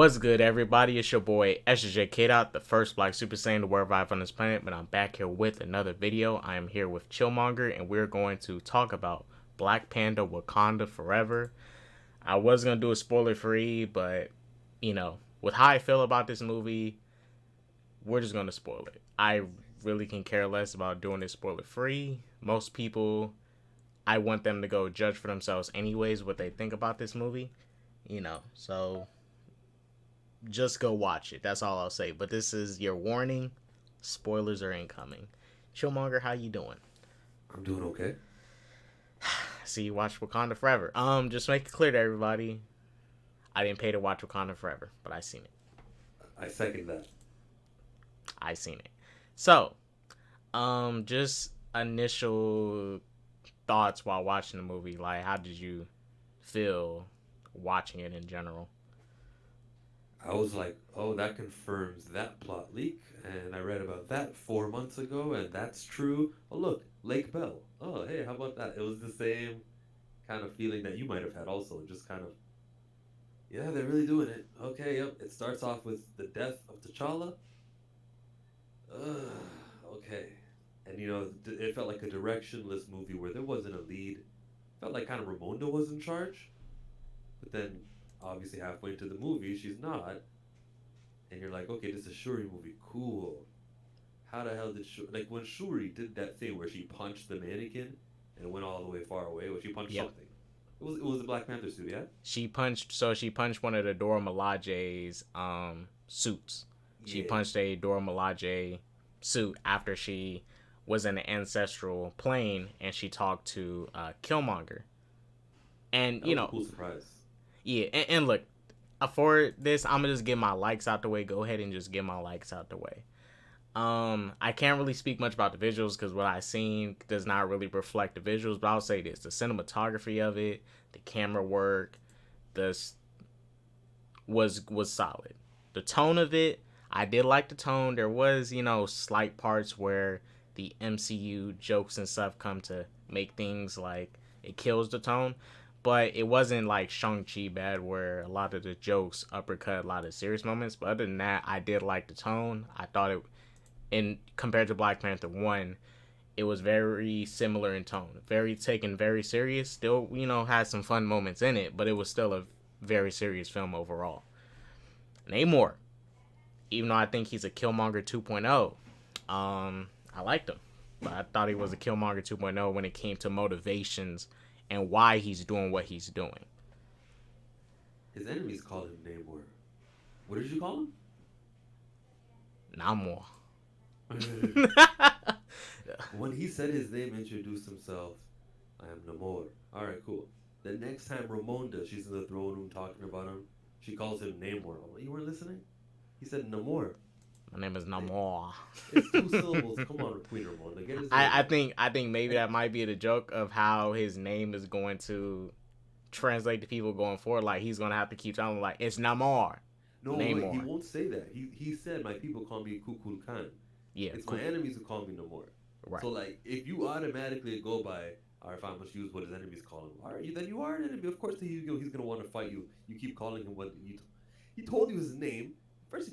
What's good, everybody? It's your boy ssjk-dots, the first Black Super Saiyan to wear revive on this planet, but I'm back here with another video. I am here with Killmonger, and we're going to talk about Black Panther Wakanda Forever. I was going to do a spoiler-free, but, with how I feel about this movie, we're just going to spoil it. I really can care less about doing this spoiler-free. Most people, I want them to go judge for themselves anyways what they think about this movie, so just go watch it. That's all I'll say. But this is your warning. Spoilers are incoming. Killmonger, how you doing? I'm doing okay. See, you watched Wakanda Forever. Just make it clear to everybody, I didn't pay to watch Wakanda Forever, but I seen it. I second that. I seen it. So, just initial thoughts while watching the movie. Like, how did you feel watching it in general? I was like, oh, that confirms that plot leak, and I read about that 4 months ago, and that's true. Oh, look, Lake Bell. Oh, hey, how about that? It was the same kind of feeling that you might have had also. Just kind of, yeah, they're really doing it. Okay, yep. It starts off with the death of T'Challa. Okay. And, it felt like a directionless movie where there wasn't a lead. Felt like kind of Ramonda was in charge. But then obviously halfway into the movie she's not, and you're like, okay, this is a Shuri movie, cool. How the hell did Shuri, like when Shuri did that thing where she punched the mannequin and it went all the way far away, where she punched something, it was a Black Panther suit, yeah. She punched one of the Dora Milaje's suits. She punched a Dora Milaje suit after she was in the ancestral plane and she talked to Killmonger, and that was a cool surprise. Yeah, and look, for this, I'm gonna just get my likes out the way. Go ahead and just get my likes out the way. I can't really speak much about the visuals because what I've seen does not really reflect the visuals. But I'll say this: the cinematography of it, the camera work, this was solid. The tone of it, I did like the tone. There was, slight parts where the MCU jokes and stuff come to make things like it kills the tone. But it wasn't like Shang-Chi bad where a lot of the jokes uppercut a lot of serious moments. But other than that, I did like the tone. I thought it, in compared to Black Panther 1, it was very similar in tone. Very taken very serious. Still, had some fun moments in it, but it was still a very serious film overall. Namor, even though I think he's a Killmonger 2.0, I liked him. But I thought he was a Killmonger 2.0 when it came to motivations and why he's doing what he's doing. His enemies call him Namor. What did you call him? Namor. When he said his name, introduced himself, I am Namor. Alright, cool. The next time Ramonda, she's in the throne room talking about him, she calls him Namor. You weren't listening? He said Namor. My name is Namor. It's 2 syllables. Come on, Queen Ramonda. Get his name. I think maybe that might be the joke of how his name is going to translate to people going forward. Like he's gonna have to keep telling them like it's Namor. No, Namor. Wait, he won't say that. He said my people call me Kukul Khan. Yeah, it's my enemies who call me Namor. Right. So like if you automatically go by, or if I must use what his enemies call him, all right, then you are an enemy. Of course, he's gonna want to fight you. You keep calling him what he told you his name. First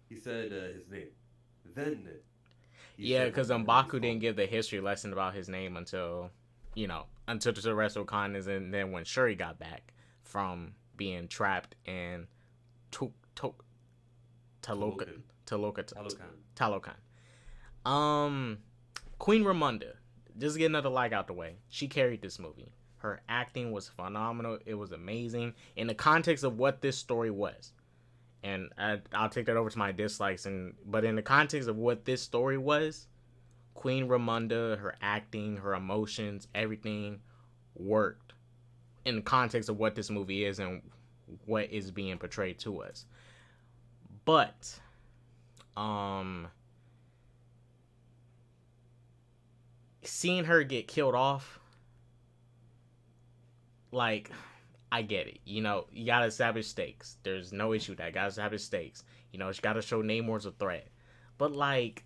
he said his name. Then because M'Baku didn't give the history lesson about his name until the rest of Wakanda, and then when Shuri got back from being trapped in Talokan. Queen Ramonda, just get another like out the way. She carried this movie. Her acting was phenomenal. It was amazing in the context of what this story was. And I'll take that over to my dislikes. But in the context of what this story was, Queen Ramonda, her acting, her emotions, everything worked in the context of what this movie is and what is being portrayed to us. But, seeing her get killed off, like, I get it. You gotta establish stakes. There's no issue with that. Gotta establish stakes. She gotta show Namor's a threat. But, like,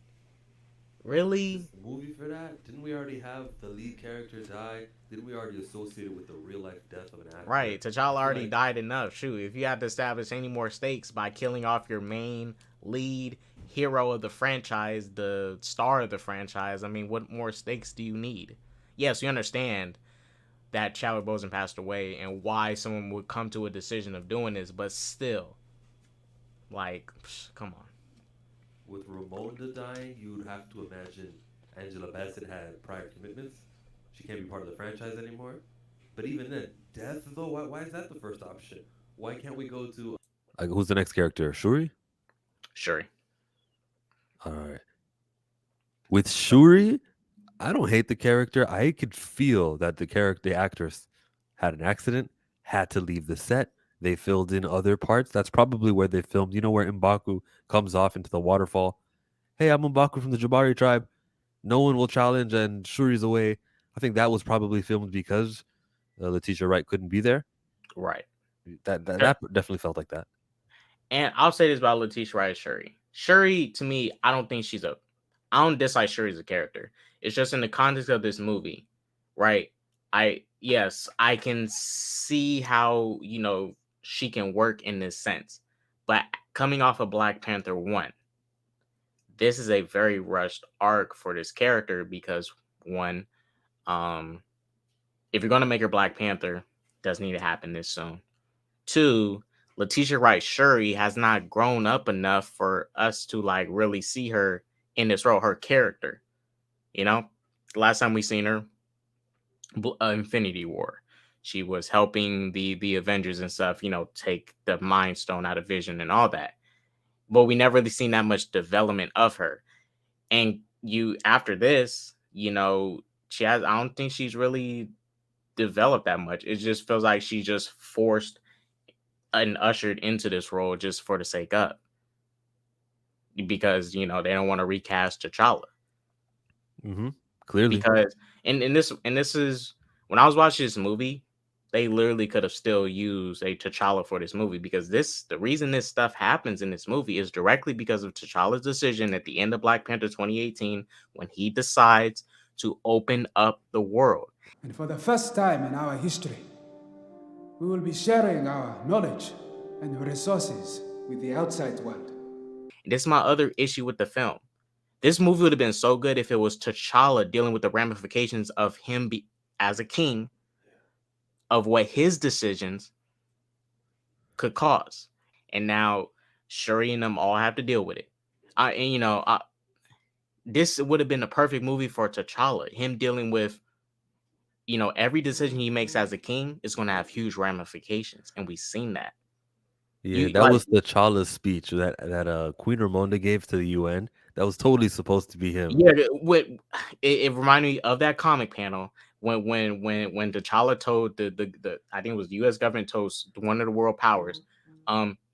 Really? this movie for that? Didn't we already have the lead character die? Didn't we already associate it with the real life death of an Right. actor? I T'Challa feel already like died enough. Shoot, if you have to establish any more stakes by killing off your main lead hero of the franchise, the star of the franchise, I mean, what more stakes do you need? Yes, you understand that Chadwick Boseman passed away and why someone would come to a decision of doing this, but still, like, come on. with Ramonda dying, you would have to imagine Angela Bassett had prior commitments. She can't be part of the franchise anymore. But even then, death though, why is that the first option? Why can't we go to who's the next character? Shuri? Sure. All right. With Shuri, I don't hate the character. I could feel that the actress had an accident, had to leave the set. They filled in other parts. That's probably where they filmed. You know where M'Baku comes off into the waterfall. Hey, I'm M'Baku from the Jabari tribe. No one will challenge, and Shuri's away. I think that was probably filmed because Letitia Wright couldn't be there. Right. That definitely felt like that. And I'll say this about Letitia Wright Shuri. Shuri, to me, I don't think she's a. I don't dislike Shuri as a character. It's just in the context of this movie, right? Yes, I can see how she can work in this sense, but coming off of Black Panther 1, this is a very rushed arc for this character because one, um, if you're gonna make her Black Panther, doesn't need to happen this soon. Two, Letitia Wright Shuri has not grown up enough for us to like really see her in this role, her character. You know, last time we seen her, Infinity War, she was helping the Avengers and stuff. Take the Mind Stone out of Vision and all that. But we never really seen that much development of her. And you after this, she has. I don't think she's really developed that much. It just feels like she just forced and ushered into this role just for the sake of, because they don't want to recast T'Challa. Mm-hmm. Clearly. Because and this is when I was watching this movie, they literally could have still used a T'Challa for this movie, because the reason this stuff happens in this movie is directly because of T'Challa's decision at the end of Black Panther 2018 when he decides to open up the world. And for the first time in our history, we will be sharing our knowledge and resources with the outside world. And this is my other issue with the film. This movie would have been so good if it was T'Challa dealing with the ramifications of him as a king, of what his decisions could cause. And now Shuri and them all have to deal with it. This would have been a perfect movie for T'Challa. Him dealing with, every decision he makes as a king is going to have huge ramifications, and we've seen that. Yeah, You that like, was the Chala's speech that Queen Ramonda gave to the UN. That was totally supposed to be him. yeah, it reminded me of that comic panel when T'Challa told the I think it was the U.S. government told one of the world powers,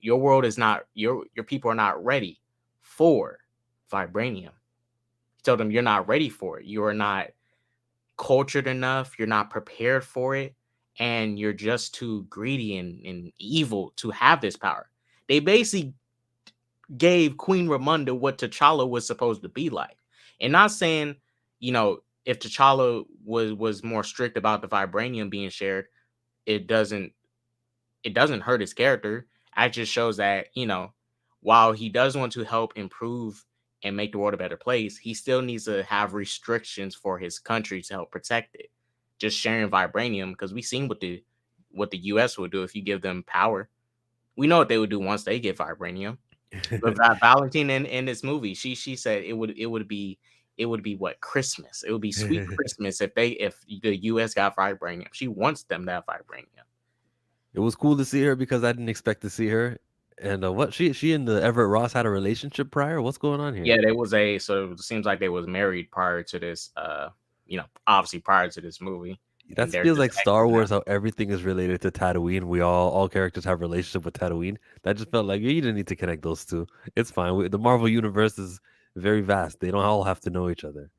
your world is not your people are not ready for vibranium. He told them you're not ready for it. You are not cultured enough. You're not prepared for it, and you're just too greedy and evil to have this power. They basically gave Queen Ramonda what T'Challa was supposed to be like. And not saying, if T'Challa was more strict about the vibranium being shared, it doesn't it doesn't hurt his character. It just shows that, while he does want to help improve and make the world a better place, he still needs to have restrictions for his country to help protect it. Just sharing vibranium, because we've seen what the US would do if you give them power. We know what they would do once they get vibranium. But Valentine in this movie, she said it would be what, Christmas. It would be sweet Christmas if the US got vibranium. She wants them to have vibranium. It was cool to see her because I didn't expect to see her. And what she and the Everett Ross had a relationship prior? What's going on Yeah, here? there was so it seems like they was married prior to this, obviously prior to this movie, That and they're feels just like Star exes now. Wars, how everything is related to Tatooine. We all characters have a relationship with Tatooine. That just felt like you didn't need to connect those two. It's fine. The Marvel universe is very vast. They don't all have to know each other.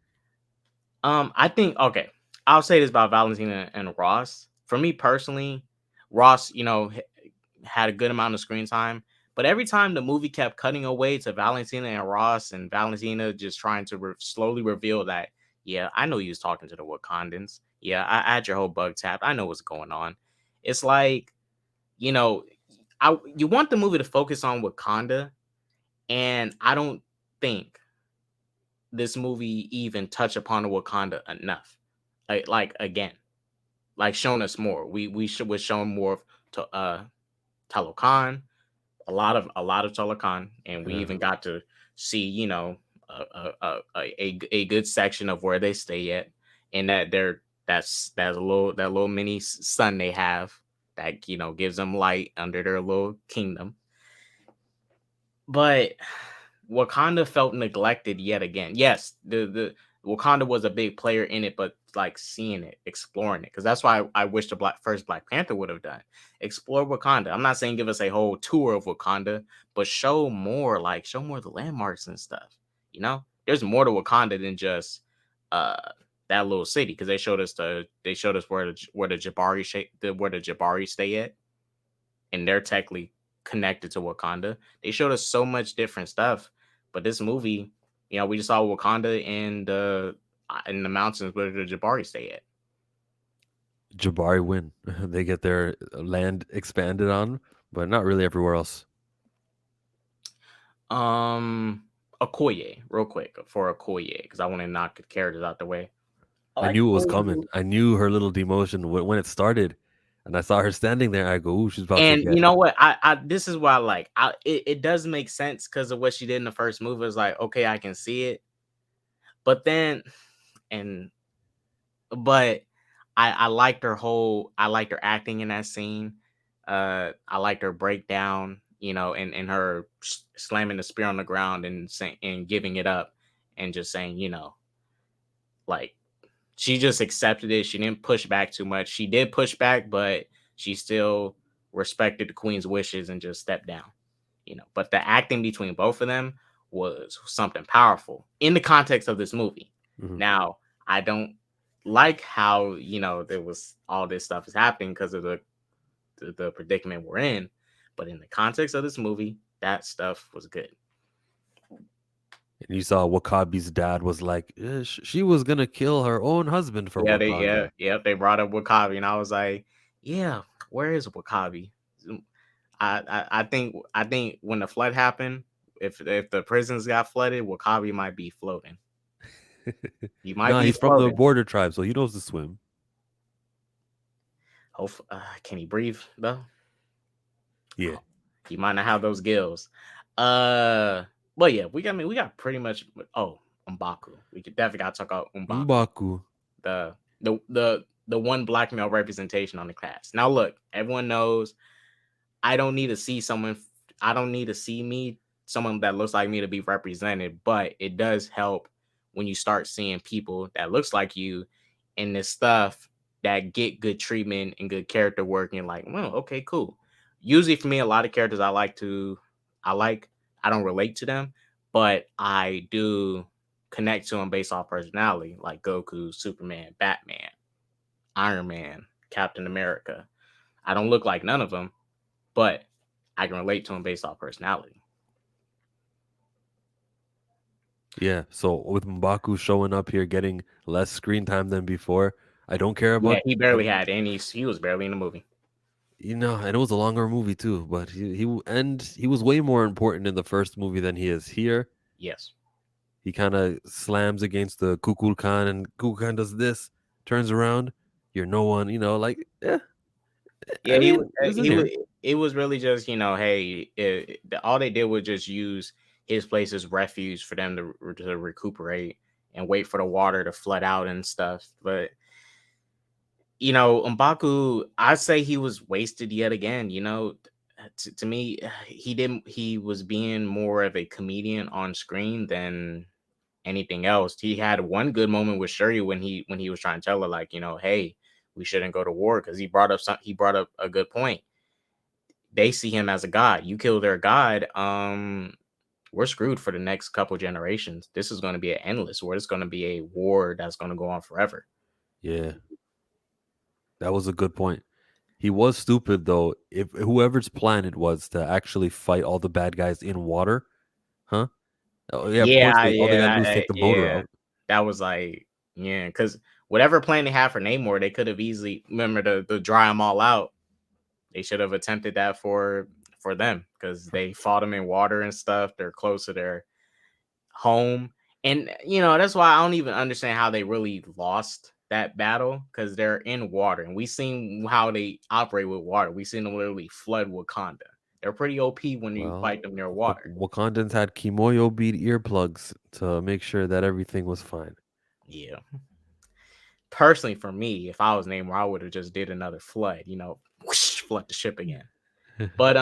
I think, okay, I'll say this about Valentina and Ross. For me personally, Ross, had a good amount of screen time, But every time the movie kept cutting away to Valentina and Ross, and Valentina just trying to slowly reveal that, yeah, I know you was talking to the Wakandans. Yeah, I had your whole bug tapped. I know what's going on. It's like, you know, you want the movie to focus on Wakanda, and I don't think this movie even touch upon the Wakanda enough. Like again, like showing us more. We should was shown more of to Talokan, a lot of Talokan, and we Yeah. even got to see a good section of where they stay at, and that's a little mini sun they have that gives them light under their little kingdom. But Wakanda felt neglected yet again. Yes, the Wakanda was a big player in it, but like seeing it, exploring it, because that's why I wish the first Black Panther would have done. Explore Wakanda. I'm not saying give us a whole tour of Wakanda, but show more of the landmarks and stuff. There's more to Wakanda than just uh that little city, because they showed us where the Jabari stay at, and they're technically connected to Wakanda. They showed us so much different stuff, but this movie, we just saw Wakanda in the mountains where the Jabari stay at. Jabari win. They get their land expanded on, but not really everywhere else. Um, Okoye, real quick for Okoye, because I want to knock the characters out the way. I I like knew it was Okoye. coming. I knew her little demotion when it started, and I saw her standing there. I go, "Ooh, she's about to And you get." know what? I this is what I like. It does make sense because of what she did in the first movie. It's like, okay, I can see it, but then and but I liked her acting in that scene. I liked her breakdown, and her slamming the spear on the ground and saying and giving it up and just saying, like she just accepted it. She didn't push back too much. She did push back, but she still respected the queen's wishes and just stepped down. But the acting between both of them was something powerful in the context of this movie. Mhm. Now, I don't like how there was all this stuff is happening because of the predicament we're in, but in the context of this movie, that stuff was good. And you saw Wakabi's dad was like, she was gonna kill her own husband for Wakanda. They brought up Wakabi, and I was like, yeah, where is Wakabi? I think when the flood happened, if the prisons got flooded, Wakabi might be floating. He might Nah, be he's from the floating. border tribe, so he knows to swim. Can he breathe though? Yeah, Oh, he might not have those gills. Uh, but yeah, we got pretty much. Oh, Umbaku. We could definitely got to talk about Umbaku, Mbaku. the one black male representation on the class. Now, look, everyone knows I don't need to see someone. I don't need to see someone that looks like me to be represented, but it does help when you start seeing people that looks like you in this stuff that get good treatment and good character work. And you're like, well, okay, cool. Usually for me, a lot of characters I like, I don't relate to them, but I do connect to them based off personality, like Goku, Superman, Batman, Iron Man, Captain America. I don't look like none of them, but I can relate to him based off personality. Yeah, so with Mbaku showing up here, getting less screen time than before, I don't care Yeah, about. he barely had any. He was barely in the movie. And it was a longer movie too, but he was way more important in the first movie than he is here. Yes. He kind of slams against the Kukulkan, and Kukulkan does this, turns around, you're no one, like, yeah. Yeah, I mean, he was in he was. here. It was really just hey, all they did was just use his place as refuge for them to recuperate and wait for the water to flood out and stuff. But M'Baku, I say he was wasted yet again. To me, he didn't. He was being more of a comedian on screen than anything else. He had one good moment with Shuri when he was trying to tell her like, hey, we shouldn't go to war because he brought up a good point. They see him as a god. You kill their god, we're screwed for the next couple generations. This is going to be an endless war. It's going to be a war that's going to go on forever. Yeah, that was a good point. He was stupid though. If whoever's plan it was to actually fight all the bad guys in water, huh? Oh yeah, of course. Yeah, All they yeah, gotta do is take the boat yeah. route. That was like, yeah, because whatever plan they had for Namor, they could have easily remember to dry them all out. They should have attempted that for them because they fought them in water and stuff. They're close to their home, and that's why I don't even understand how they really lost that battle because they're in water, and we seen how they operate with water. We seen them literally flood Wakanda. They're pretty OP when you Well, fight them near water. Wakandans had Kimoyo bead earplugs to make sure that everything was fine. Yeah. Personally, for me, if I was Namor, I would have just did another flood. Whoosh, flood the ship again. But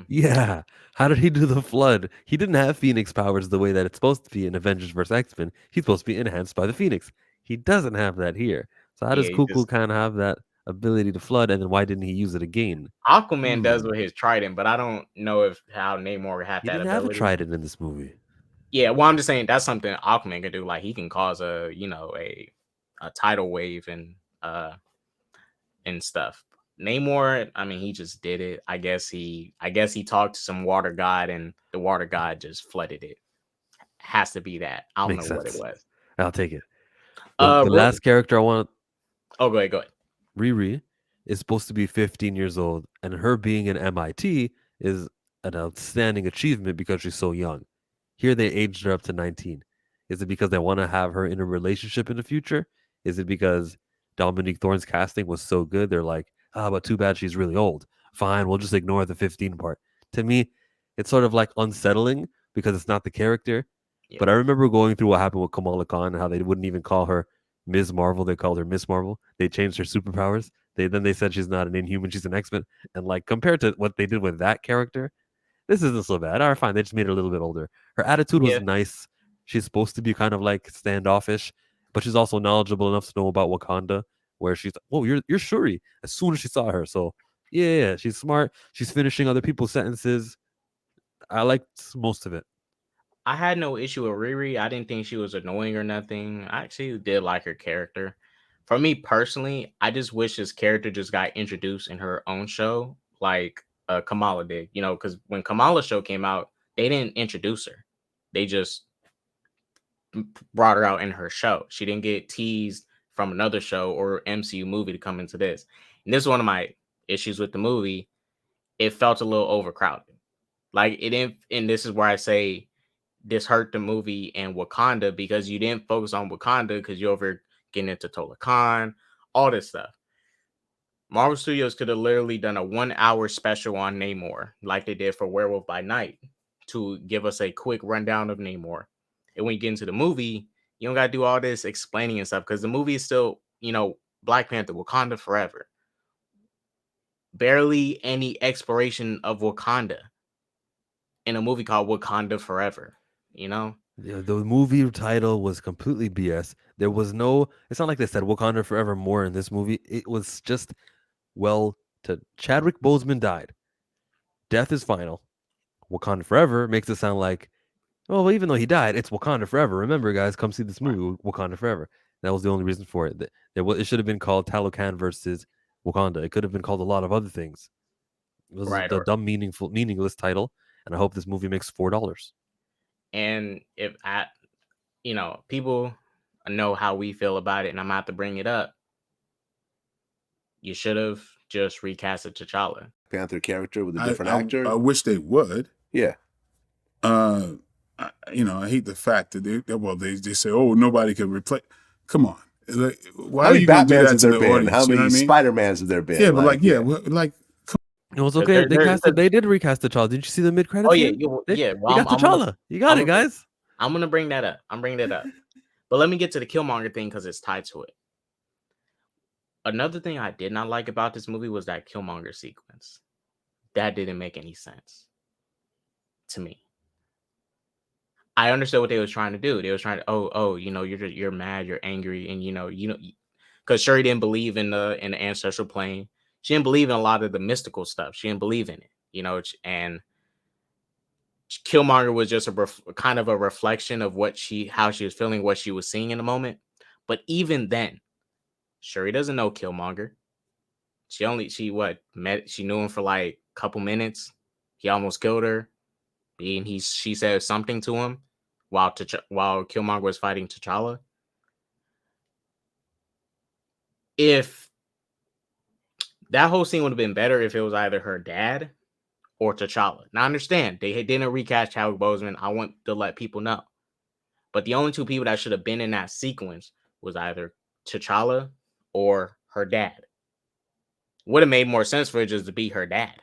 Yeah. How did he do the flood? He didn't have Phoenix powers the way that it's supposed to be in Avengers vs. X-Men. He's supposed to be enhanced by the Phoenix. He doesn't have that here. So how does yeah, he Kuku just kind of have that ability to flood, and then why didn't he use it again? Aquaman does with his trident, but I don't know if how Namor had He that didn't have a ability. trident in this movie. Yeah, well, I'm just saying that's something Aquaman can do. Like he can cause a tidal wave and stuff. Namor, I mean, he just did it. I guess he talked to some water god, and the water god just flooded it. Has to be that. I don't Makes know what it sense. was. I'll take it. The Real. last character I want, Oh, go ahead. Go ahead. Riri, is supposed to be 15 years old, and her being an MIT is an outstanding achievement because she's so young. Here they aged her up to 19. Is it because they want to have her in a relationship in the future? Is it because Dominique Thorne's casting was so good? They're like, but too bad she's really old. Fine, we'll just ignore the 15 part. To me, it's sort of like unsettling because it's not the character. Yeah. But I remember going through what happened with Kamala Khan, how they wouldn't even call her Ms. Marvel, they called her Miss Marvel. They changed her superpowers. They said she's not an Inhuman, she's an X-Men. And like compared to what they did with that character, this isn't so bad. All right, fine. They just made her a little bit older. Her attitude was Yeah. nice. She's supposed to be kind of like standoffish, but she's also knowledgeable enough to know about Wakanda. Where she's, oh, you're Shuri. As soon as she saw her, so yeah, she's smart. She's finishing other people's sentences. I liked most of it. I had no issue with Riri. I didn't think she was annoying or nothing. I actually did like her character. For me personally, I just wish this character just got introduced in her own show, like Kamala did. Because when Kamala's show came out, they didn't introduce her. They just brought her out in her show. She didn't get teased from another show or MCU movie to come into this. And this is one of my issues with the movie. It felt a little overcrowded. Like it didn't, and this is where I say this hurt the movie and Wakanda because you didn't focus on Wakanda because you're over getting into Tola Khan, all this stuff. Marvel Studios could have literally done a 1 hour special on Namor, like they did for Werewolf by Night, to give us a quick rundown of Namor. And when you get into the movie, you don't got to do all this explaining and stuff because the movie is still, Black Panther, Wakanda Forever. Barely any exploration of Wakanda in a movie called Wakanda Forever, The movie title was completely BS. There was no. It's not like they said Wakanda Forever more in this movie. It was just to Chadwick Boseman died. Death is final. Wakanda Forever makes it sound like, oh, well, even though he died, it's Wakanda Forever. Remember, guys, come see this movie, Wakanda Forever. That was the only reason for it. It should have been called Talocan versus Wakanda. It could have been called a lot of other things. It was Right. a dumb, meaningless title, and I hope this movie makes $4. And if people know how we feel about it, and I'm about to bring it up, you should have just recasted T'Challa. Panther character with a different actor. I wish they would. Yeah. I hate the fact that they say, oh, nobody can replace. Come on. Like, why How are many you going to do Batmans that have to there the been? audience? How many I mean? Spider-Mans have there been? Yeah, but It was okay. They did recast T'Challa. Didn't you see the mid credits? Oh yeah, you well, got T'Challa. You got it, guys. I'm gonna bring that up. But let me get to the Killmonger thing because it's tied to it. Another thing I did not like about this movie was that Killmonger sequence. That didn't make any sense to me. I understood what they was trying to do. They was trying to, you're mad, you're angry, and because Shuri didn't believe in the ancestral plane. She didn't believe in a lot of the mystical stuff. She didn't believe in it, and Killmonger was just kind of a reflection of how she was feeling, what she was seeing in the moment. But even then, Shuri doesn't know Killmonger. She knew him for like a couple minutes. He almost killed her. And she said something to him while Killmonger was fighting T'Challa. If that whole scene would have been better if it was either her dad or T'Challa. Now, I understand they didn't recast Chadwick Boseman. I want to let people know. But the only two people that should have been in that sequence was either T'Challa or her dad. Would have made more sense for it just to be her dad.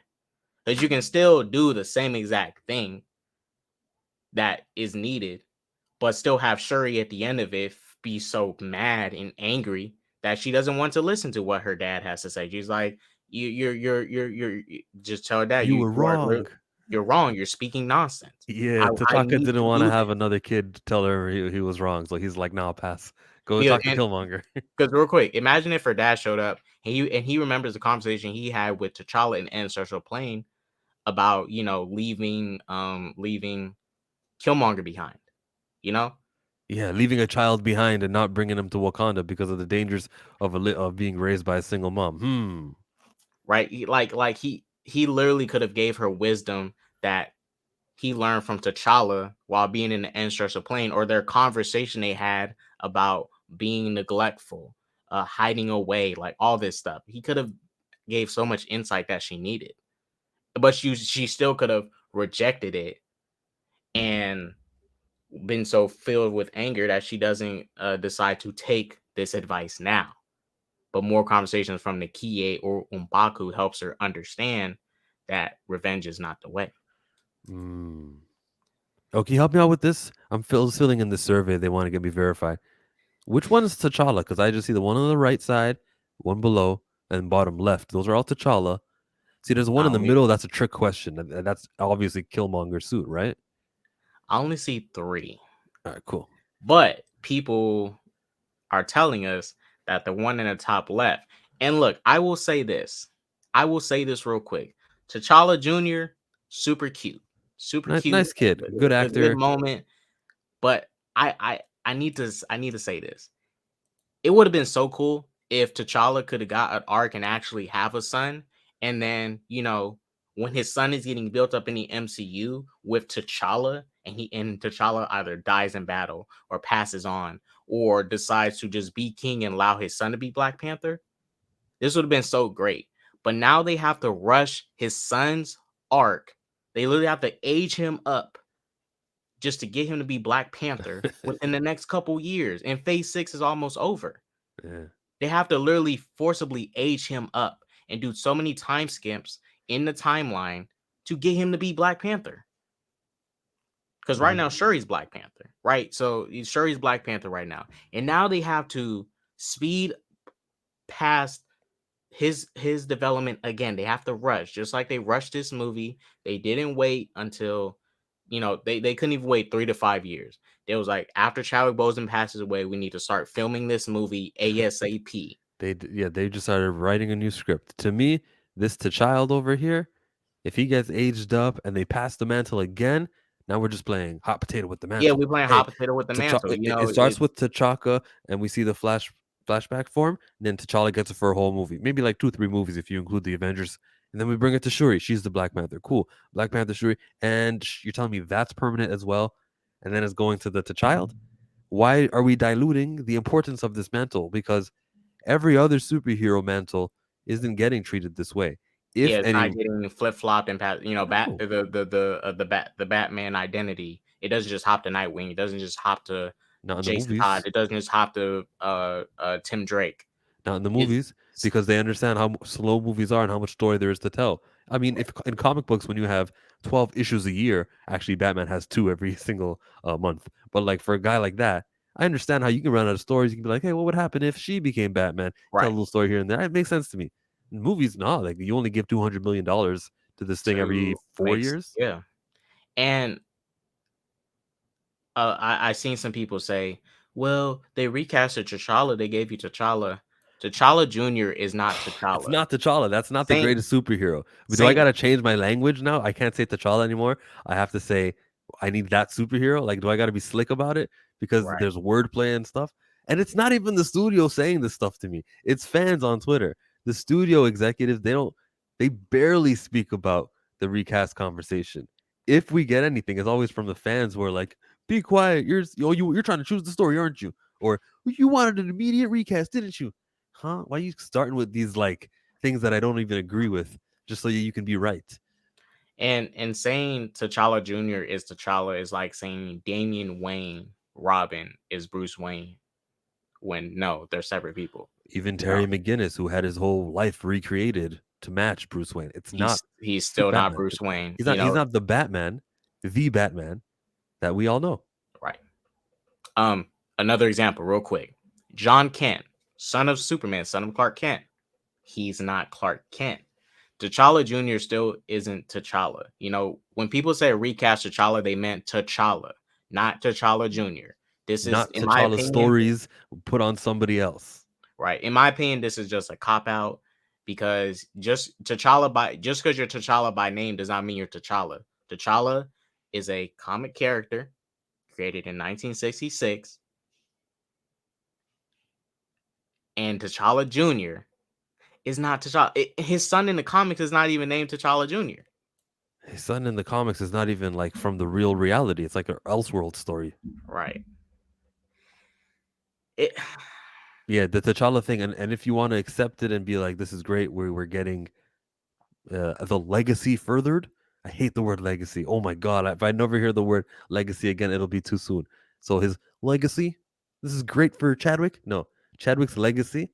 Because you can still do the same exact thing that is needed, but still have Shuri at the end of it be so mad and angry that she doesn't want to listen to what her dad has to say. She's like, you're just tell her dad You were wrong. you're wrong. You're speaking nonsense. Yeah, I T'Chaka need didn't to want to do have this. another kid tell her he was wrong, so he's like, "Nah, pass. Go Yeah, talk to Killmonger." because real quick, imagine if her dad showed up and he remembers the conversation he had with T'Challa in Ancestral Plane about leaving Killmonger behind. You know, Yeah, leaving a child behind and not bringing him to Wakanda because of the dangers of being raised by a single mom. right? He literally could have gave her wisdom that he learned from T'Challa while being in the ancestral plane, or their conversation they had about being neglectful, hiding away, like all this stuff. He could have gave so much insight that she needed, but she still could have rejected it and been so filled with anger that she doesn't decide to take this advice now. But more conversations from Nakie or Umbaku helps her understand that revenge is not the way. Hmm. Oh, can you help me out with this? I'm filling in the survey. They want to get me verified. Which one is T'Challa? Because I just see the one on the right side, one below, and bottom left. Those are all T'Challa. See, there's one I in the only, middle. That's a trick question. And that's obviously Killmonger's suit, right? I only see 3, All right, cool. but people are telling us that the one in the top left. And look, I will say this. I will say this real quick. T'Challa Jr. super cute, super cute, Nice kid, good a good actor. moment. But I need to say this. It would have been so cool if T'Challa could have got an arc and actually have a son, and then when his son is getting built up in the MCU with T'Challa, and T'Challa either dies in battle or passes on or decides to just be king and allow his son to be Black Panther. This would have been so great. But now they have to rush his son's arc. They literally have to age him up just to get him to be Black Panther within the next couple years. And Phase 6 is almost over. Yeah. They have to literally forcibly age him up and do so many time skips in the timeline to get him to be Black Panther. Because right now, Shuri's Black Panther, right? So Shuri's Black Panther right now. And now they have to speed past his development again. They have to rush, just like they rushed this movie. They didn't wait until they couldn't even wait 3 to 5 years. It was like, after Chadwick Boseman passes away, we need to start filming this movie ASAP. They just started writing a new script. To me, this T'Child over here, if he gets aged up and they pass the mantle again, now we're just playing hot potato with the Yeah, mantle. we playing Hey, hot potato with the mantle. it starts with T'Chaka, and we see the flashback form. And then T'Challa gets it for a whole movie, maybe like 2-3 movies if you include the Avengers. And then we bring it to Shuri. She's the Black Panther. Cool, Black Panther Shuri, and you're telling me that's permanent as well. And then it's going to the T'Child. Why are we diluting the importance of this mantle? Because every other superhero mantle isn't getting treated this way. Yeah, If it's any, not getting flip flopped and no, the Batman identity. It doesn't just hop to Nightwing. It doesn't just hop to not in the Jason Todd. movies. It doesn't just hop to Tim Drake. Not in the It's movies, because they understand how slow movies are and how much story there is to tell. I mean, if in comic books, when you have 12 issues a year, actually Batman has 2 every single month. But like for a guy like that, I understand how you can run out of stories. You can be like, hey, what would happen if she became Batman? Tell a right little story here and there. It makes sense to me. In movies, no, like you only give $200 million to this thing every to 4 years. yeah. And I seen some people say, well, they recasted T'Challa. They gave you T'Challa. T'Challa Jr. is not It's T'Challa. not T'Challa. That's not the Same, greatest superhero. But do I same, gotta change my language now? I can't say T'Challa anymore. I have to say I need that superhero. Like, do I gotta be slick about it because right. there's wordplay and stuff? And it's not even the studio saying this stuff to me. It's fans on Twitter. The studio executives, they barely speak about the recast conversation. If we get anything, it's always from the fans who are like, "Be quiet, you're trying to choose the story, aren't you?" Or "You wanted an immediate recast, didn't you?" Huh? Why are you starting with these like things that I don't even agree with just so you can be right? And saying T'Challa Jr. is T'Challa is like saying Damian Wayne Robin is Bruce Wayne, when no, they're separate people. Even You know, Terry McGinnis, who had his whole life recreated to match Bruce Wayne, it's not he's two still not Batman. Bruce Wayne. He's You not. He's know, not the Batman that we all know. right? Another example, real quick. John Kent, son of Superman, son of Clark Kent. He's not Clark Kent. T'Challa Jr. still isn't T'Challa. You know, when people say recast T'Challa, they meant T'Challa, not T'Challa Jr. This is, Not in my T'Challa's opinion, stories put on somebody else. right. In my opinion, this is just a cop out, because just because you're T'Challa by name does not mean you're T'Challa. T'Challa is a comic character created in 1966, and T'Challa Jr. is not T'Challa. His son in the comics is not even named T'Challa Jr. His son in the comics is not even like from the real reality. It's like an Elseworld story. Right. It Yeah, the T'Challa thing, and if you want to accept it and be like, this is great, we're getting the legacy furthered. I hate the word legacy. Oh my god, if I never hear the word legacy again, it'll be too soon. So his legacy, this is great for Chadwick. No, Chadwick's legacy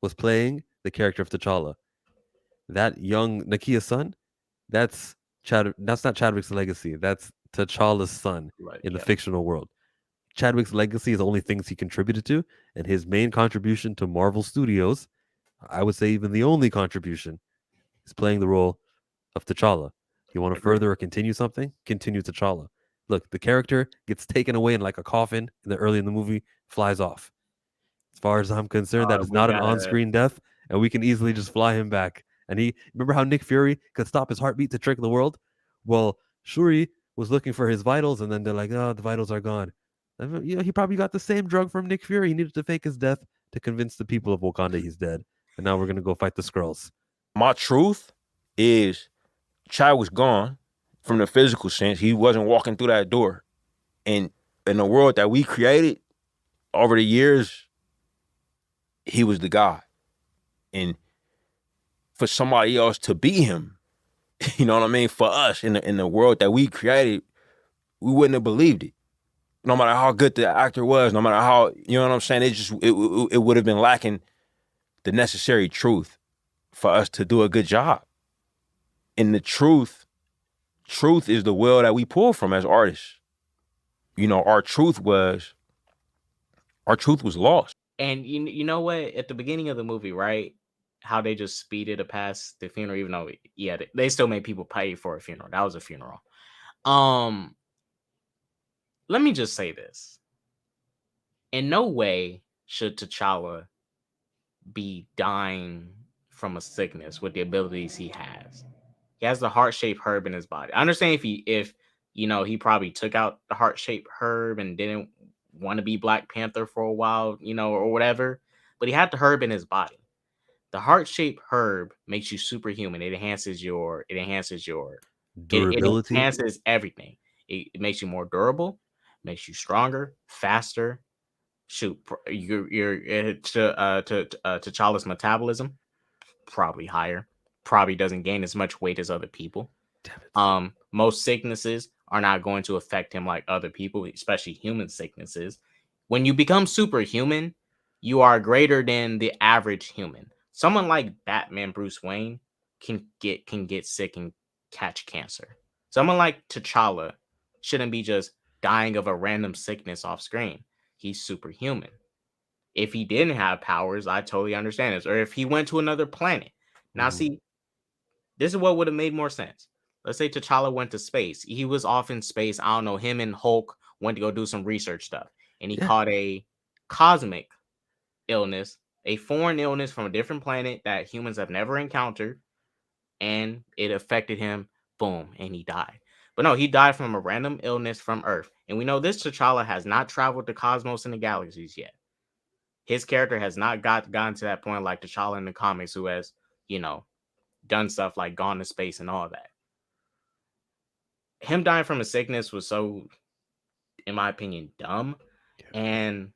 was playing the character of T'Challa. That young Nakia's son, that's That's not Chadwick's legacy. That's T'Challa's son in the yeah. fictional world. Chadwick's legacy is the only things he contributed to, and his main contribution to Marvel Studios, I would say even the only contribution, is playing the role of T'Challa. You want to further or continue something? Continue T'Challa. Look, the character gets taken away in like a coffin early in the movie, flies off. As far as I'm concerned, that is We not an gotta on-screen death, and we can easily just fly him back. And he remember how Nick Fury could stop his heartbeat to trick the world? Well, Shuri was looking for his vitals, and then they're like, "Oh, the vitals are gone." You know, he probably got the same drug from Nick Fury. He needed to fake his death to convince the people of Wakanda he's dead. And now we're gonna go fight the Skrulls. My truth is, Chad was gone from the physical sense. He wasn't walking through that door. And in the world that we created over the years, he was the guy. And for somebody else to be him, you know what I mean? For us in the world that we created, we wouldn't have believed it. No matter how good the actor was, no matter how, you know what I'm saying? It would have been lacking the necessary truth for us to do a good job. And the truth is the well that we pull from as artists. You know, our truth was lost. And you know what? At the beginning of the movie, right? How they just speeded past the funeral, even though they still made people pay for a funeral. That was a funeral. Let me just say this. In no way should T'Challa be dying from a sickness with the abilities he has. He has the heart-shaped herb in his body. I understand if he probably took out the heart-shaped herb and didn't want to be Black Panther for a while, or whatever, but he had the herb in his body. The heart-shaped herb makes you superhuman. It enhances your Durability. it enhances everything. It makes you more durable, makes you stronger, faster. Shoot, T'Challa's metabolism probably higher. Probably doesn't gain as much weight as other people. Most sicknesses are not going to affect him like other people, especially human sicknesses. When you become superhuman, you are greater than the average human. Someone like Batman Bruce Wayne can get sick and catch cancer. Someone like T'Challa shouldn't be just dying of a random sickness off screen. He's superhuman. If he didn't have powers, I totally understand this. Or if he went to another planet. Now, see, this is what would have made more sense. Let's say T'Challa went to space. He was off in space. I don't know. Him and Hulk went to go do some research stuff. And he caught a cosmic illness, a foreign illness from a different planet that humans have never encountered. And it affected him. Boom. And he died. But no, he died from a random illness from Earth. And we know this T'Challa has not traveled the cosmos and the galaxies yet. his character has not gotten to that point like T'Challa in the comics, who has, done stuff like gone to space and all that. Him dying from a sickness was so, in my opinion, dumb and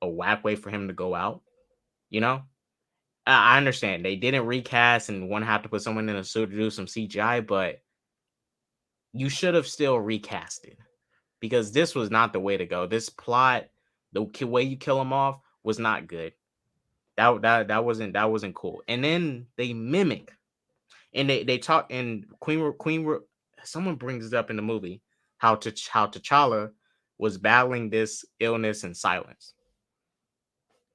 a whack way for him to go out. I understand they didn't recast and want to have to put someone in a suit to do some CGI, but you should have still recasted, because this was not the way to go. This plot, the way you kill him off, was not good. That wasn't cool. And then they mimic, and they talk, and someone brings it up in the movie how T'Challa was battling this illness in silence.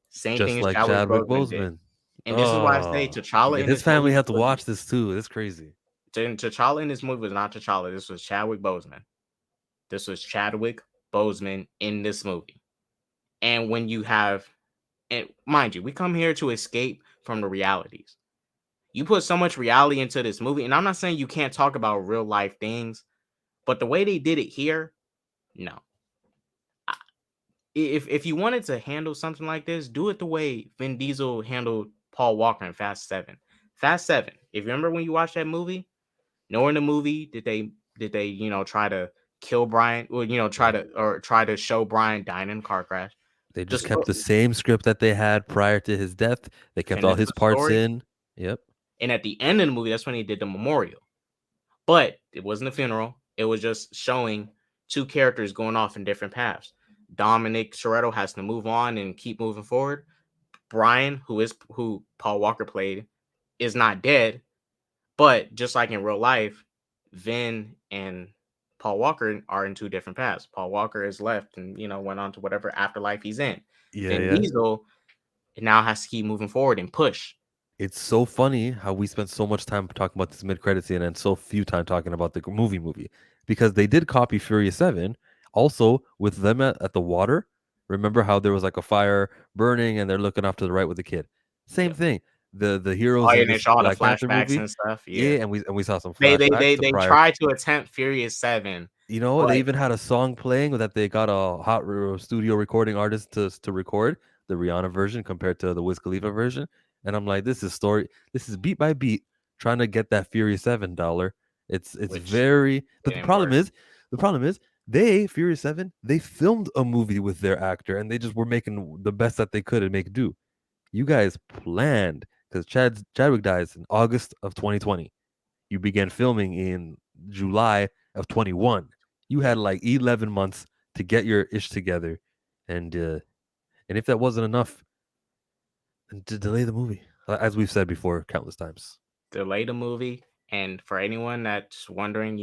Same Just thing as like Chadwick Chadwick Boseman did. Boseman. And this is why I say T'Challa in His this movie family had to watch this too. It's crazy. T'Challa in this movie was not T'Challa. This was Chadwick Boseman. This was Chadwick Boseman in this movie. And when you have, and mind you, we come here to escape from the realities. You put so much reality into this movie, and I'm not saying you can't talk about real life things, but the way they did it here, no. If you wanted to handle something like this, do it the way Vin Diesel handled Paul Walker in Fast 7. Fast 7. If you remember when you watched that movie, nor in the movie did they try to kill Brian, or try to show Brian dying in a car crash. They just kept the same script that they had prior to his death. They kept all his parts in. Yep. And at the end of the movie, that's when he did the memorial. But it wasn't a funeral. It was just showing two characters going off in different paths. Dominic Toretto has to move on and keep moving forward. Brian, who Paul Walker played, is not dead. But just like in real life, Vin and Paul Walker are in two different paths. Paul Walker is left and went on to whatever afterlife he's in. Vin Diesel now has to keep moving forward and push. It's so funny how we spent so much time talking about this mid-credit scene and so few time talking about the movie, because they did copy Furious 7 also with them at the water. Remember how there was like a fire burning and they're looking off to the right with the kid? Same thing. The heroes in this Black Panther movie and stuff. Yeah, and we saw some flashbacks. They tried to attempt Furious 7. They even had a song playing that they got a hot studio recording artist to record, the Rihanna version compared to the Wiz Khalifa version. And I'm like, this is beat by beat trying to get that Furious 7 dollar. It's very, but the problem is Furious 7, they filmed a movie with their actor and they just were making the best that they could and make do. You guys planned, because Chadwick dies in August of 2020. You began filming in July of 21. You had like 11 months to get your ish together, and if that wasn't enough, then to delay the movie, as we've said before countless times. Delay the movie, and for anyone that's wondering,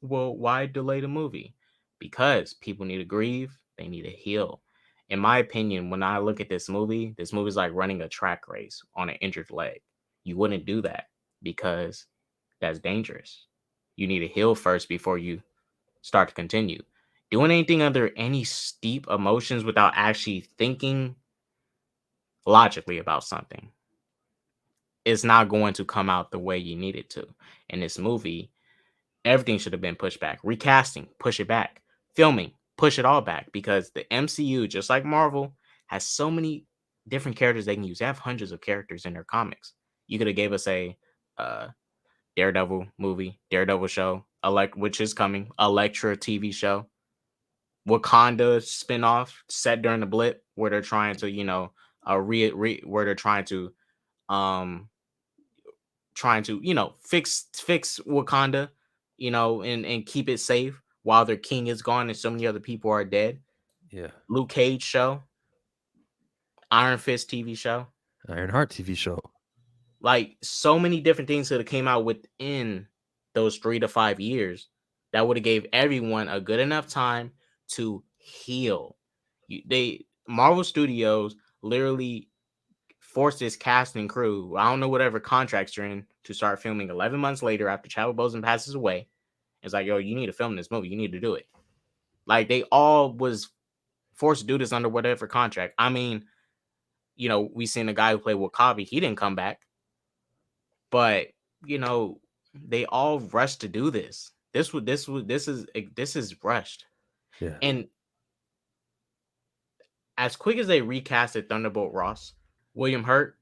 well, why delay the movie? Because people need to grieve, they need to heal. In my opinion, when I look at this movie is like running a track race on an injured leg. You wouldn't do that because that's dangerous. You need to heal first before you start to continue. Doing anything under any steep emotions without actually thinking logically about something is not going to come out the way you need it to. In this movie, everything should have been pushed back. Recasting, push it back. Filming, push it all back, because the MCU, just like Marvel, has so many different characters they can use. They have hundreds of characters in their comics. You could have gave us a Daredevil movie, Daredevil show, which is coming, Elektra TV show, Wakanda spinoff set during the blip, where they're trying to, where they're trying to fix Wakanda, and keep it safe while their king is gone and so many other people are dead. Yeah. Luke Cage show, Iron Fist TV show, Ironheart TV show. Like, so many different things that came out within those 3 to 5 years that would have gave everyone a good enough time to heal. Marvel Studios literally forced this cast and crew, I don't know whatever contracts you're in, to start filming 11 months later after Chadwick Boseman passes away. It's like, yo, you need to film this movie. You need to do it. Like, they all was forced to do this under whatever contract. I mean, we seen a guy who played Wakabi. He didn't come back. But, they all rushed to do this. This is rushed. Yeah. And as quick as they recasted Thunderbolt Ross, William Hurt,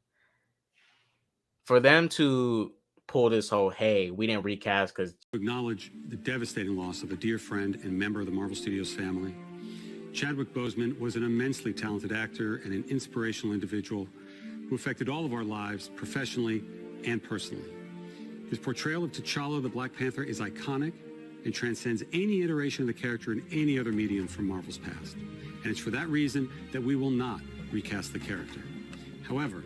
for them to pull this whole, hey, we didn't recast because acknowledge the devastating loss of a dear friend and member of the Marvel Studios family. Chadwick Boseman was an immensely talented actor and an inspirational individual who affected all of our lives professionally and personally. His portrayal of T'Challa the Black Panther is iconic and transcends any iteration of the character in any other medium from Marvel's past. And it's for that reason that we will not recast the character. However,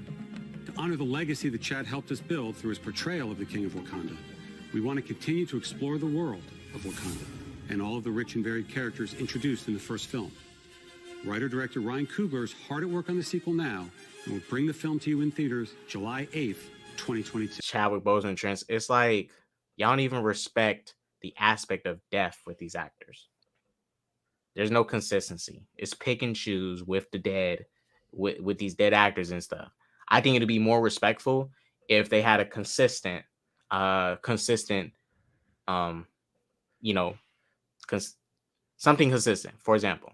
to honor the legacy that Chad helped us build through his portrayal of the King of Wakanda, we want to continue to explore the world of Wakanda and all of the rich and varied characters introduced in the first film. Writer-director Ryan Coogler is hard at work on the sequel now and will bring the film to you in theaters July 8th, 2022. Chadwick Boseman trends, it's like y'all don't even respect the aspect of death with these actors. There's no consistency. It's pick and choose with the dead, with these dead actors and stuff. I think it'd be more respectful if they had a consistent, you know, something consistent. For example,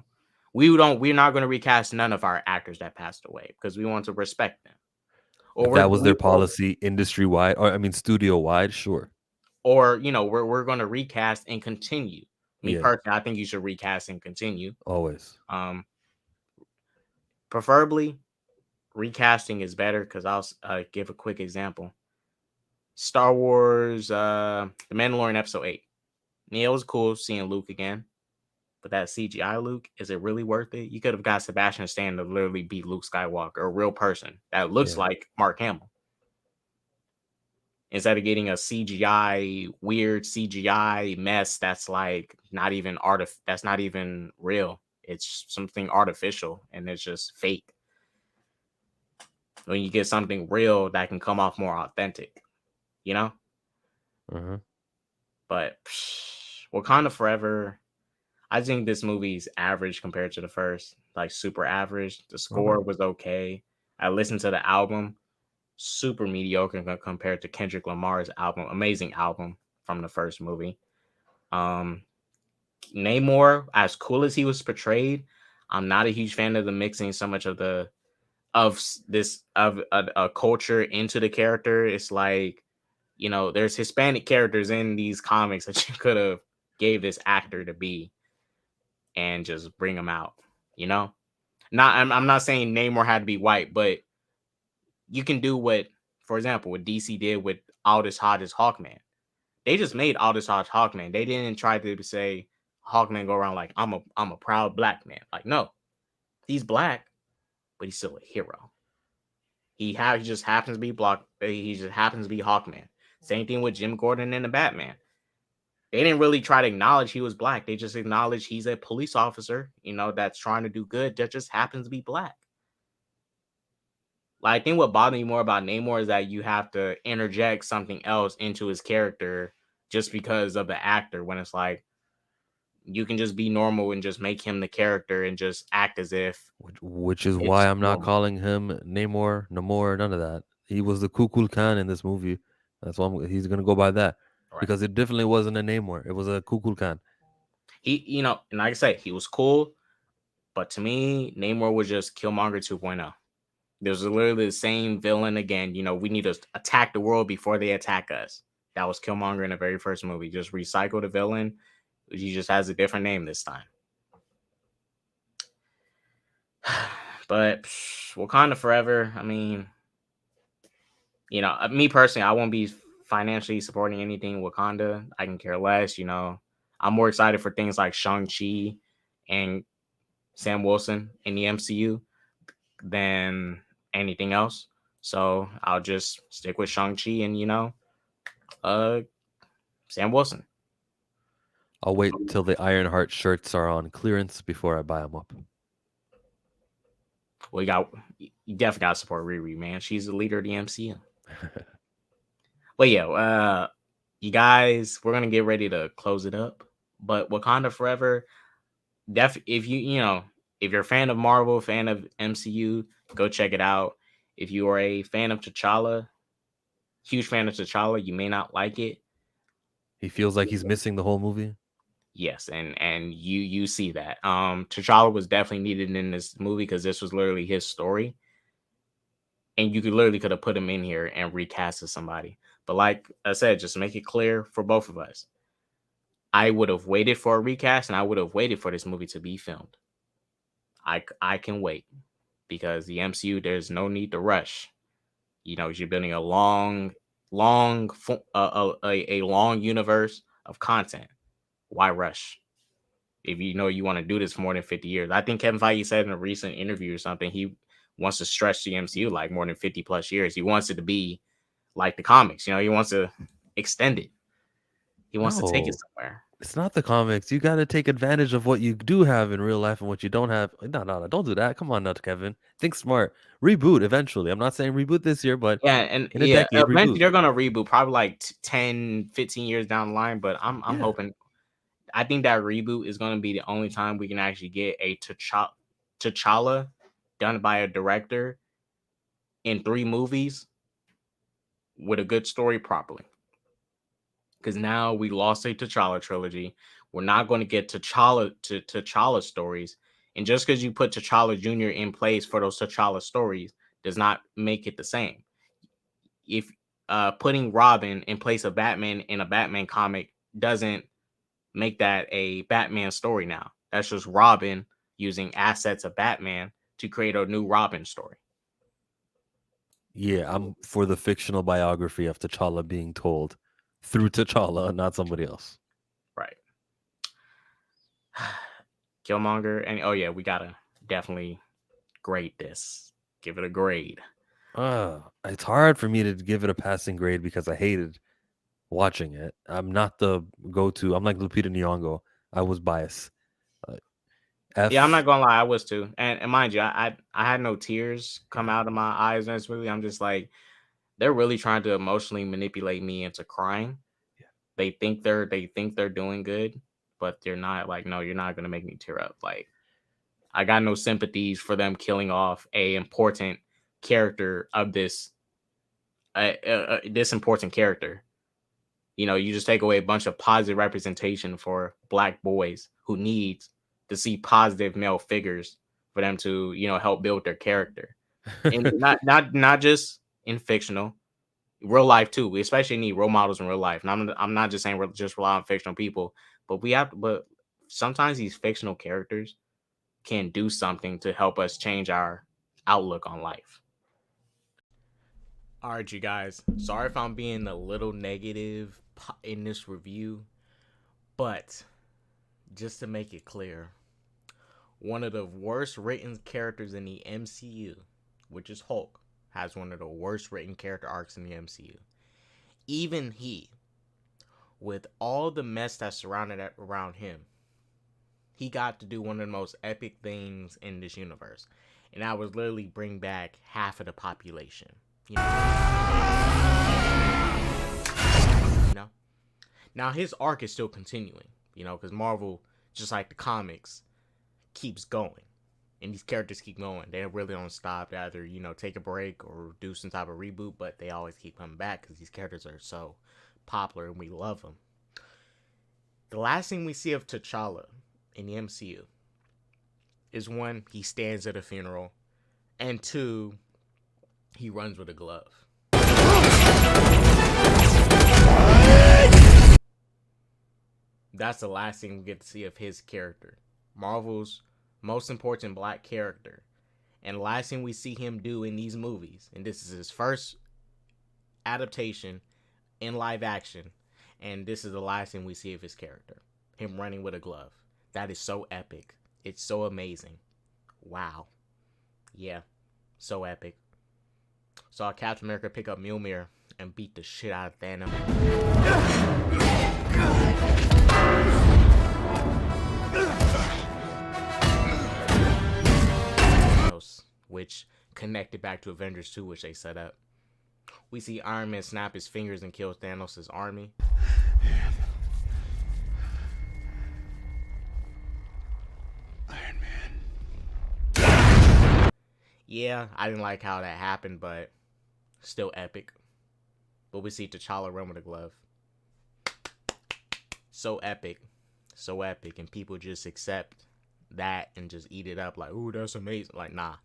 we're not going to recast none of our actors that passed away because we want to respect them. Or if that was their policy industry wide, or I mean studio wide, sure. Or we're going to recast and continue. Me Yeah. personally, I think you should recast and continue. Always. Preferably, recasting is better because I'll give a quick example. Star Wars, The Mandalorian Episode 8. Yeah, it was cool seeing Luke again. But that CGI Luke, is it really worth it? You could have got Sebastian Stan to literally beat Luke Skywalker, a real person that looks like Mark Hamill. Instead of getting a weird CGI mess that's like not even that's not even real. It's something artificial and it's just fake. When you get something real that can come off more authentic, you know? Uh-huh. But Wakanda Forever, I think this movie's average compared to the first, like super average. The score was okay. I listened to the album, super mediocre compared to Kendrick Lamar's album, amazing album from the first movie. Namor, as cool as he was portrayed, I'm not a huge fan of the mixing so much of a culture into the character. It's like, there's Hispanic characters in these comics that you could have gave this actor to be and just bring them out, I'm not saying Namor had to be white, but you can do what, for example, what DC did with Aldous Hodge's Hawkman. They just made Aldous Hodge Hawkman. They didn't try to say Hawkman go around like I'm a proud black man. Like, no, he's black, but he's still a hero. He just happens to be He just happens to be Hawkman. Same thing with Jim Gordon and the Batman. They didn't really try to acknowledge he was black. They just acknowledged he's a police officer, that's trying to do good. That just happens to be black. Like, I think what bothered me more about Namor is that you have to interject something else into his character just because of the actor, when it's like you can just be normal and just make him the character and just act as if. Which is why I'm not calling him Namor, none of that. He was the Kukul Khan in this movie. That's why he's gonna go by that. Right. Because it definitely wasn't a Namor. It was a Kukul Khan. He, and like I say, he was cool, but to me, Namor was just Killmonger 2.0. There's literally the same villain again. We need to attack the world before they attack us. That was Killmonger in the very first movie. Just recycle the villain. He just has a different name this time. But Wakanda Forever, I mean, me personally, I won't be financially supporting anything Wakanda. I can care less. I'm more excited for things like Shang-Chi and Sam Wilson in the MCU than anything else. So I'll just stick with Shang-Chi and, Sam Wilson. I'll wait till the Ironheart shirts are on clearance before I buy them up. Well, you definitely got to support Riri, man. She's the leader of the MCU. But yeah, you guys, we're going to get ready to close it up. But Wakanda Forever, if you're a fan of Marvel, fan of MCU, go check it out. If you are a fan of T'Challa, huge fan of T'Challa, you may not like it. He feels like he's missing the whole movie. Yes, and you see that. T'Challa was definitely needed in this movie because this was literally his story, and you could have put him in here and recasted somebody. But like I said, just make it clear for both of us. I would have waited for a recast, and I would have waited for this movie to be filmed. I can wait because the MCU, there's no need to rush. You know, you're building a a long universe of content. Why rush? If you know you want to do this for more than 50 years. I think Kevin Feige said in a recent interview or something, he wants to stretch the MCU like more than 50 plus years. He wants it to be like the comics. You know, he wants to extend it. He wants to take it No, somewhere. it's not the comics. You got to take advantage of what you do have in real life and what you don't have. No, don't do that. Come on, now, Kevin. Think smart. Reboot eventually. I'm not saying reboot this year, but Yeah, and in a yeah, decade, eventually reboot. they're gonna reboot probably like 10, 15 years down the line. But I'm Yeah. hoping. I think that reboot is gonna be the only time we can actually get a T'Challa done by a director in 3 movies with a good story properly. Because now we lost a T'Challa trilogy. We're not going to get T'Challa stories. And just because you put T'Challa Jr. in place for those T'Challa stories does not make it the same. If putting Robin in place of Batman in a Batman comic doesn't make that a Batman story now. That's just Robin using assets of Batman to create a new Robin story. Yeah, I'm for the fictional biography of T'Challa being told through T'Challa, not somebody else. Right. Killmonger. And oh, yeah, we got to definitely grade this. Give it a grade. It's hard for me to give it a passing grade because I hated watching it. I'm not the go-to. I'm like Lupita Nyong'o. I was biased. Yeah, I'm F. not gonna lie, I was too. And mind you, I had no tears come out of my eyes and it's really I'm just like they're really trying to emotionally manipulate me into crying. Yeah. They think they're doing good, but they're not. Like, no, you're not gonna make me tear up. Like, I got no sympathies for them killing off a important character of this important character. You know, you just take away a bunch of positive representation for Black boys who need to see positive male figures for them to, you know, help build their character. And not just in fictional, real life too. We especially need role models in real life. And I'm not just saying we're just rely on fictional people, but but sometimes these fictional characters can do something to help us change our outlook on life. All right, you guys. Sorry if I'm being a little negative in this review, but just to make it clear, one of the worst written characters in the MCU, which is Hulk, has one of the worst written character arcs in the MCU. Even he, with all the mess that surrounded around him, he got to do one of the most epic things in this universe, and that was literally bring back half of the population. You know? Now his arc is still continuing, you know, because Marvel, just like the comics, keeps going. And these characters keep going. They really don't stop. They either, you know, take a break or do some type of reboot, but they always keep coming back because these characters are so popular and we love them. The last thing we see of T'Challa in the MCU is one, he stands at a funeral, and two, he runs with a glove. That's the last thing we get to see of his character. Marvel's most important Black character. And the last thing we see him do in these movies, and this is his first adaptation in live action, and this is the last thing we see of his character. Him running with a glove. That is so epic. It's so amazing. Wow. Yeah. So epic. Saw Captain America pick up Mjolnir and beat the shit out of Thanos. Which connected back to Avengers 2, which they set up. We see Iron Man snap his fingers and kill Thanos' army. Iron Man. Yeah, I didn't like how that happened, but still epic. But we see T'Challa run with a glove. So epic. so epic, and people just accept that and just eat it up like, "Ooh, that's amazing." Like, nah,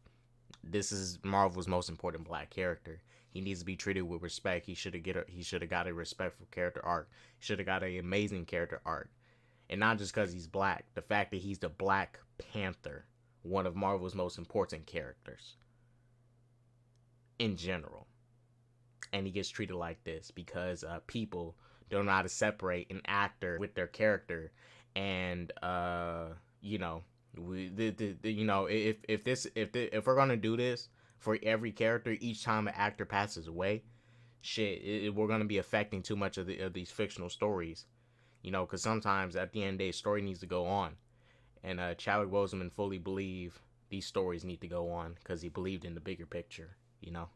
this is Marvel's most important black character. He needs to be treated with respect. He should have got a respectful character arc. He should have got an amazing character arc, and not just because he's black. The fact that he's the Black Panther, one of Marvel's most important characters in general, and he gets treated like this because people don't know how to separate an actor with their character, and you know, if we're gonna do this for every character each time an actor passes away, we're gonna be affecting too much of these fictional stories, you know, because sometimes at the end of the day, story needs to go on, and Chadwick Boseman fully believed these stories need to go on because he believed in the bigger picture, you know.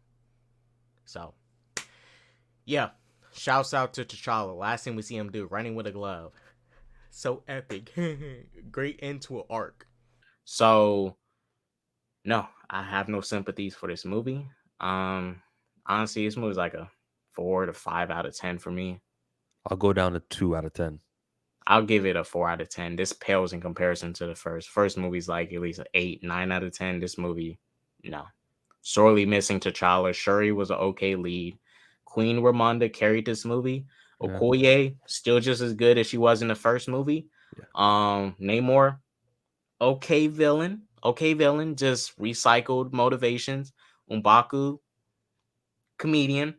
So yeah, shouts out to T'Challa. Last thing we see him do, running with a glove. So epic. Great end to an arc. So, no, I have no sympathies for this movie. Honestly, this movie's like a 4 to 5 out of 10 for me. I'll go down to 2 out of 10. I'll give it a 4 out of 10. This pales in comparison to the first. First movie's like at least an 8, 9 out of 10. This movie, no. Sorely missing T'Challa. Shuri was an okay lead. Queen Ramonda carried this movie. Yeah. Okoye, still just as good as she was in the first movie. Yeah. Namor, okay villain, just recycled motivations. M'Baku, comedian,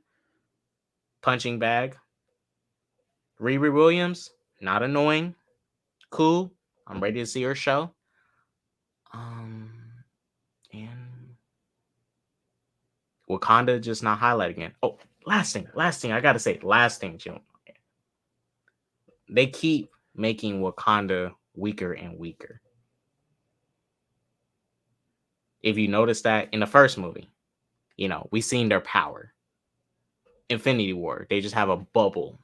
punching bag. Riri Williams, not annoying, cool. I'm ready to see her show. And Wakanda just not highlighting it. Oh, last thing, I gotta say, Jim. They keep making Wakanda weaker and weaker. If you notice that in the first movie, you know, we seen their power. Infinity War, they just have a bubble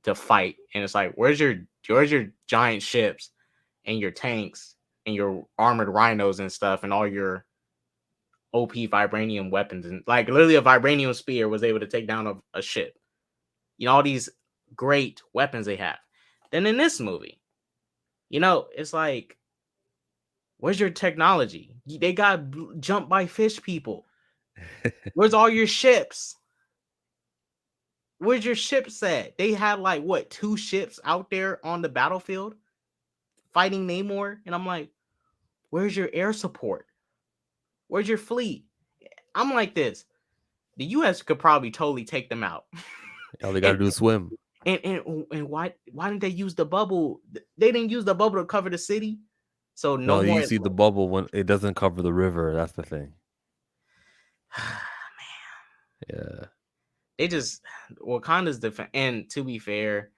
to fight, and it's like, where's your giant ships and your tanks and your armored rhinos and stuff and all your OP vibranium weapons, and like literally a vibranium spear was able to take down a ship. You know, all these great weapons they have. Then in this movie, you know, it's like, where's your technology? They got jumped by fish people. Where's all your ships? Where's your ships at? They had like what, 2 ships out there on the battlefield fighting Namor, and I'm like, where's your air support? Where's your fleet? I'm like this. The U.S. could probably totally take them out. All they gotta do is swim. And why didn't they use the bubble? They didn't use the bubble to cover the city. So No, you see the bubble when it doesn't cover the river. That's the thing. Man. Yeah. They just, Wakanda's different. And to be fair,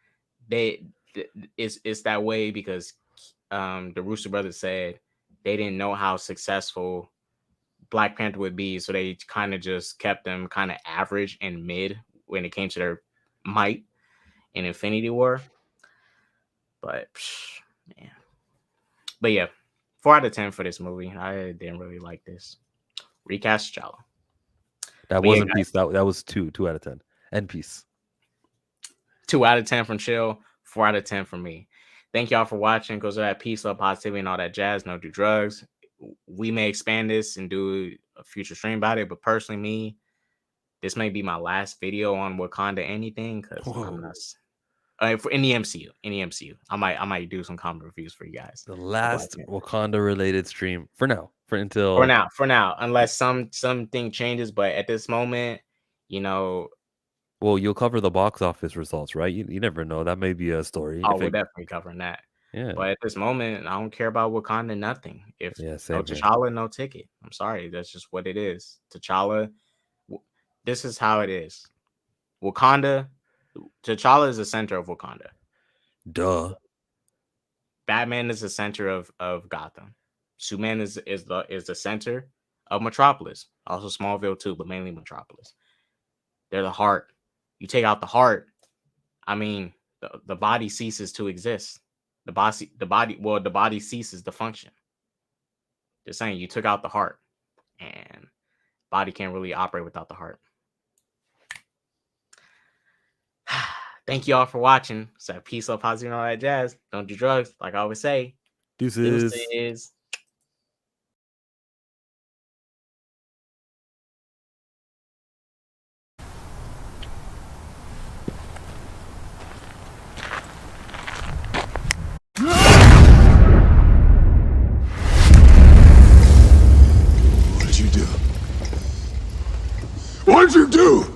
it's that way because the Russo brothers said they didn't know how successful Black Panther would be, so they kind of just kept them kind of average and mid when it came to their might in Infinity War. But man, but yeah, 4 out of 10 for this movie. I didn't really like this. Recast T'Challa. That wasn't Peace. That was 2 out of 10. And Peace. 2 out of 10 from Chill. 4 out of 10 from me. Thank y'all for watching. Goes to that peace, love, positivity, and all that jazz. No do drugs. We may expand this and do a future stream about it, but personally, me, this may be my last video on Wakanda anything because I'm not. In the MCU, I might do some comic reviews for you guys. The last Wakanda related stream for now, for now, unless something changes. But at this moment, you know. Well, you'll cover the box office results, right? You never know. That may be a story. Oh, we're definitely covering that. Yeah. But at this moment, I don't care about Wakanda, nothing. If no T'Challa, no ticket. I'm sorry. That's just what it is. T'Challa, this is how it is. Wakanda, T'Challa is the center of Wakanda. Duh. Batman is the center of Gotham. Superman is the center of Metropolis. Also Smallville too, but mainly Metropolis. They're the heart. You take out the heart, I mean, the body ceases to exist. The body ceases to function. Just saying, you took out the heart, and body can't really operate without the heart. Thank you all for watching. So peace, love, positive, and all that jazz. Don't do drugs, like I always say. Deuces. Deuces. What did you do? What did you do?